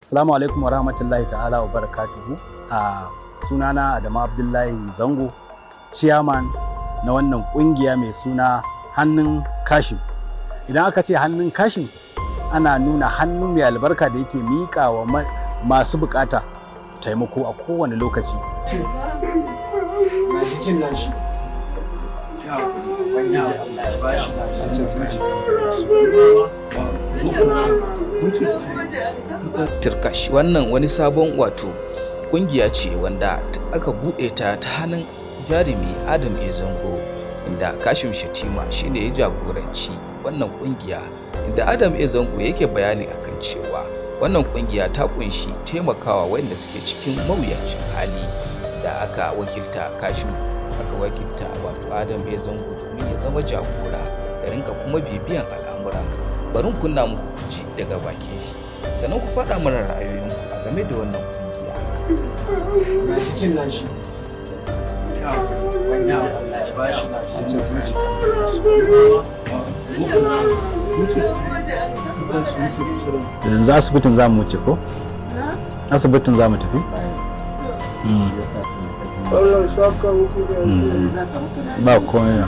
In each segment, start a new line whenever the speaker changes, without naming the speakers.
Assalamu alaikum wa rahmatullahi ta'ala wa barakatuhu. Sunana Adamu Abdullahi Zango, chairman na wannan kungiya mai suna hannun Kashim. Idan aka ce hannun Kashim, ana nuna hannu mai albarka da yake miƙa wa masu bukata taimako a kowane lokaci.
Turkash wannan wani sabon kungiya ce wanda aka buɗe ta hannun jarumi Adam Zango, inda Kashim Shetima shine ya jagoranci wannan kungiya, inda Adam Zango yake bayani akan cewa wannan kungiya ta kunshi taimakawa wanda suke cikin mawuyacin hali, da aka wakilta Kashim Adam Zango domin ya zama jagora da rinka kuma bibiyan al'amuran. Bari kunna muku kuci daga bakin shi, sannan ku faɗa mana ra'ayoyinku a game da wannan kungiya.
Cikin nashi.
Yanzu asibitin za mu wuce ko? Asibitin za mu tafi? Ba komai.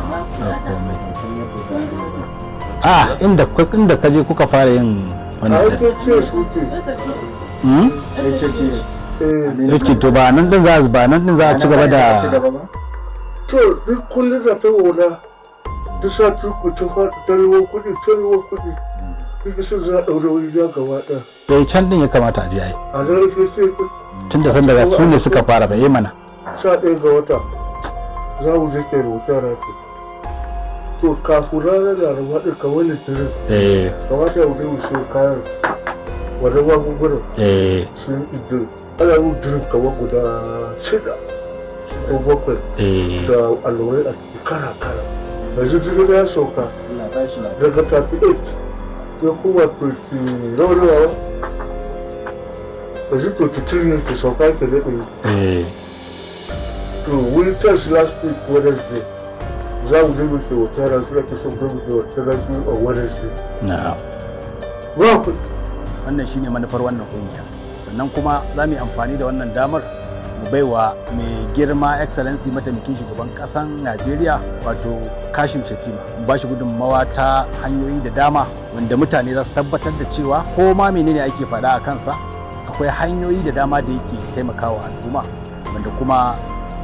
Inda ka je kuka fara yin wannan yake to ba nan din za a ci gaba da
to duk kullum da ta wona duk sati ku ta tarewa kudi duk sun za a daure wani ya gaba ɗaya.
To can din ya kamata a je ai.
A nan ke sai
tun da san daga su ne suka fara bai mana.
11 ga wata za mu je kai rubuta rafi. To kafin ranar laraba ɗin kamar litinin. Kamata ya wuce su kayan wannan magungunan. Sun ido. Ana yin dirin kamar guda 6 ko 7 da allurai a cikin kara. Yanzu jirgin ya sauka daga 38 ya kuma 20 raurawa. Yanzu 23 ne ke sauka ke daɗe. To we test last week Wednesday. Za mu je muke wata ran su ake son muke wata ran su a Wednesday.
Na'am.
Ba ku.
Wannan shine manufar wannan kungiya. Sannan kuma za mu yi amfani da wannan damar mu baiwa mai girma excellency mataimakin shugaban kasan Najeriya wato Kashim Shetima, ba shi gudunmawa ta hanyoyi da dama wanda mutane za su tabbatar da cewa ko ma menene ake faɗa a kansa, akwai hanyoyi da dama da yake taimakawa al'umma, wanda kuma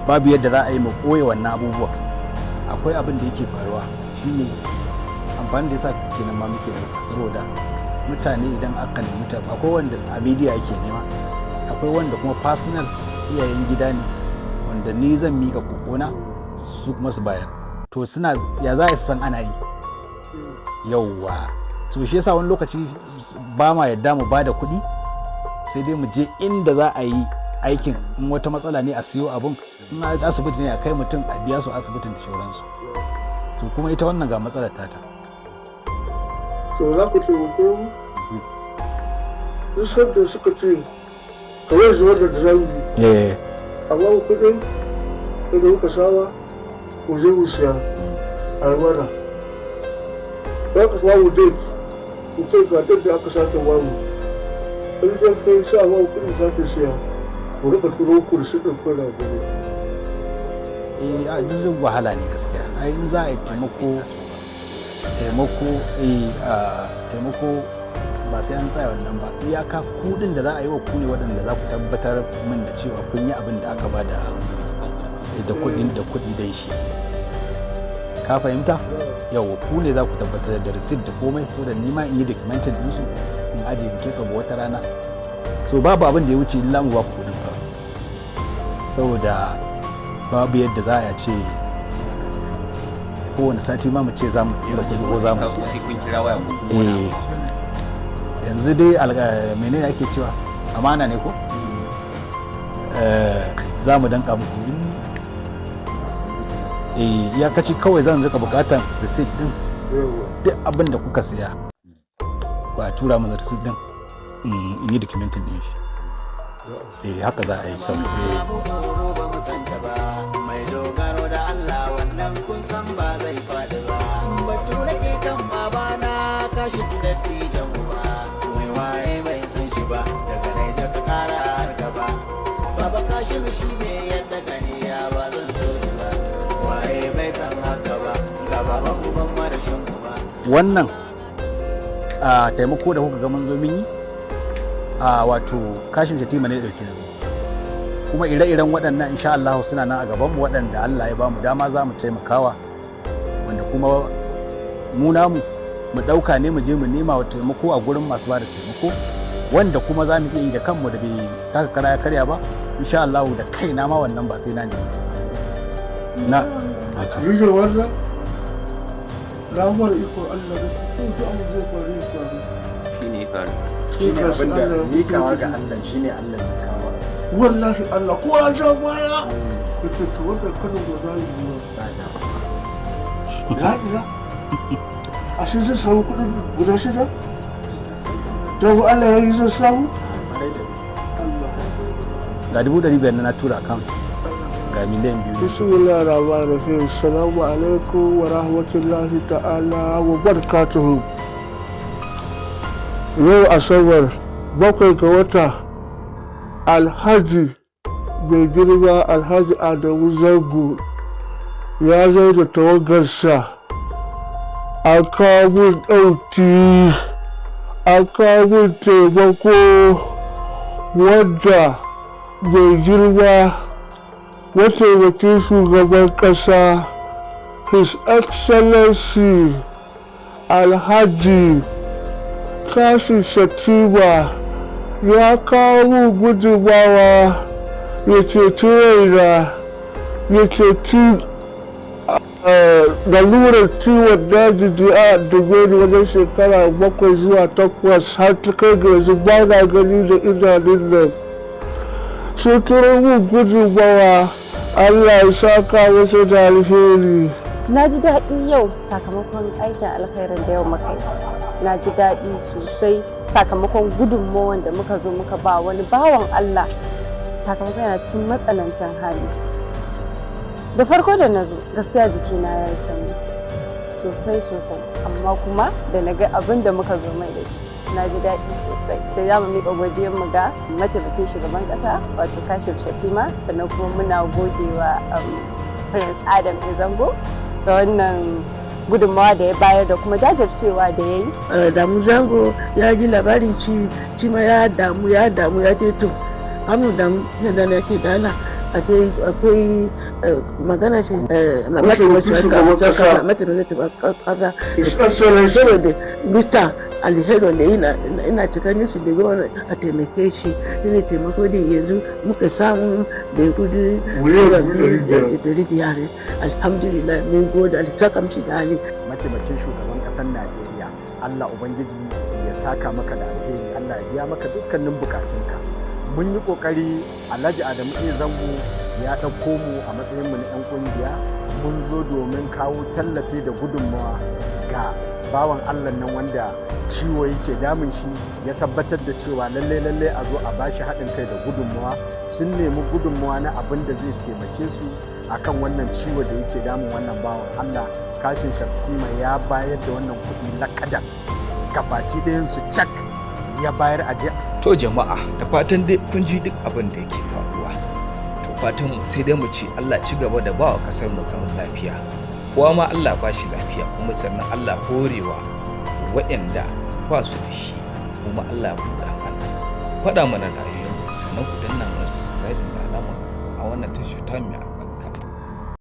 babu yadda za a yi mu koya wannan abubuwa. Akwai abin da yake faruwa shine amfani da yasa kenan ma muke da, saboda mutane idan aka nemi akwai wanda a media yake nema, akwai wanda kuma personal iyayen gida ne wanda ni zan mika kokona su kuma su bayar, to suna ya za su san ana yi yauwa. To shi yasa wani lokaci ba ma yadda mu bada kuɗi, sai dai mu je inda za a yi aikin, in wata matsala ne a siyo abun, in asibiti ne a kai mutum a biya su asibitin da sauransu. To kuma ita wannan ga matsalar tata.
To za ku taimake mu? Duk da suka ce kawai zuwa da zamu yi. Amma kuɗin da muka saba ku je mu siya alwara. Za ka samu date, ku kai ga date da aka sake wamu. In ka kai sa wamu kuɗin za ka siya. Ku rika turo ku da su ɗin kuna gani.
A duk wahala ne gaskiya. Ai in za a yi taimako ba sai an tsaya wannan ba. Iyaka kuɗin da za a yi wa ku ne waɗanda za ku tabbatar min da cewa kun yi abin da aka ba da kuɗi dan shi. Ka fahimta? Yau ku ne za ku tabbatar da receipt da komai, so da ni ma in yi documented ɗinsu in ajiye in kesa wata rana. So babu abin da ya wuce illa mu ba ku kuɗin kawai, saboda babu yadda za a ce kowane sati ma mu ce za mu tura kuɗi ko za mu yanzu dai menene ake cewa amana ne ko za mu danka muku iyakaci kawai zan rika bukatan receipt din duk abin da kuka siya ku a tura masa receipt din in yi documentin din shi. Haka za a yi kawai.
Mai dogaro da Allah wannan kun san ba zai faɗi ba. Bature ke kan babana kashi dattijan uba. Mai waye bai san shi ba daga Kashim shi ne yadda ganiya ba zan so ni ba. Waye bai san haka ba, ga baban uban marashin uba.
Wannan taimako da kuka ga mun zo mun yi wato Kashim Shetima ne da ɗauki nauyi. Kuma ire-iren waɗannan insha Allah suna nan a gabanmu waɗanda Allah ya ba mu dama za mu taimakawa, wanda kuma mu namu mu ɗauka ne mu je mu nema wa taimako a gurin masu ba da taimako, wanda kuma za mu iya yi da kanmu da bai taka kara ya karya ba insha Allah da kaina ma wannan ba sai na nemi na
yi da wannan ramar iko Allah da sun ji abu zai faru ya faru
shine faru
shine abin da mikawa ga Allah shine Allah ya kawo
wallahi Allah ko an ja baya kace to wanda kada ba za yi ba ya a shi zai samu kudin guda shida don Allah ya yi zai samu
ga 500,000 na tura account ga miliyan 2.
bismillahir rahmanir rahim assalamu alaikum wa rahmatullahi ta'ala wa barakatuhu. Yau asabar 7 ga wata alhaji mai girma alhaji Adamu Zango ya zo da tawagarsa a kawo ɗauki a kawo taimako wadda mai girma mataimakin shugaban ƙasa his excellency alhaji Kashim Shetima ya kawo gudunmawa ya ceci raina ya ceci lalurar ciwon daji da a dube ni wajen shekara 7 zuwa 8 har ta kai ga yanzu ba na gani da idanun nan sun turo mun gudunmawa Allah ya saka masa da alheri.
Na ji daɗi yau sakamakon aikin alkhairin da yau muka yi. Na ji daɗi sosai sakamakon gudunmawar da muka zo muka ba wani bawan Allah sakamakon yana cikin matsanancin hali. Da farko da na zo gaskiya jikina ya yi sanyi sosai amma kuma da na ga abin da muka zo mai da shi na ji daɗi sosai. Sai za mu miƙa godiyar mu ga mataimakin shugaban ƙasa wato Kashim Shetima, sannan kuma muna gogewa Prince Adam Zango da wannan gudunmawa da ya bayar da kuma jajircewa da ya yi.
Damu Zango ya ji labarin cima ya damu ya ce to hamu damu da na ke dana akwai magana shi mataimakin shugaban kasa saboda mista alhero da ina cikin su da gona a taimake shi ne taimako da yanzu muka samu da ya gudu da alhamdulillah mun gode saka mishi da hali.
Mataimakin shugaban ƙasar Najeriya, Allah Ubangiji ya saka maka da alheri, Allah ya biya maka dukkanin bukatunka. Mun yi ƙoƙari Alhaji Adamu Zango ya ɗauko mu a matsayinmu na 'yan ƙungiya, mun zo domin kawo tallafi da gudunmawa ga bawan Allah nan wanda ciwo yake damun shi, ya tabbatar da cewa lalle a zo a bashi haɗin kai da gudunmawa. Sun nemi gudunmawa na abin da zai taimake su akan wannan ciwo da yake damun wannan bawan Allah. Kashim Shetima ya bayar da wannan kuɗi lakadan gabaki ɗayan su cak ya bayar a jiya.
To jama'a, da fatan dai kun ji duk abin da yake faruwa. To fatan mu sai dai mu ce Allah ci gaba da bawa kasar mu zaman lafiya. Kowa ma Allah ba shi lafiya, kuma sannan Allah horewa waɗanda ba su da shi, kuma Allah buɗa mana. Faɗa mana rayuwar mu, sannan ku danna mana subscribe da alamar a wannan tashar ta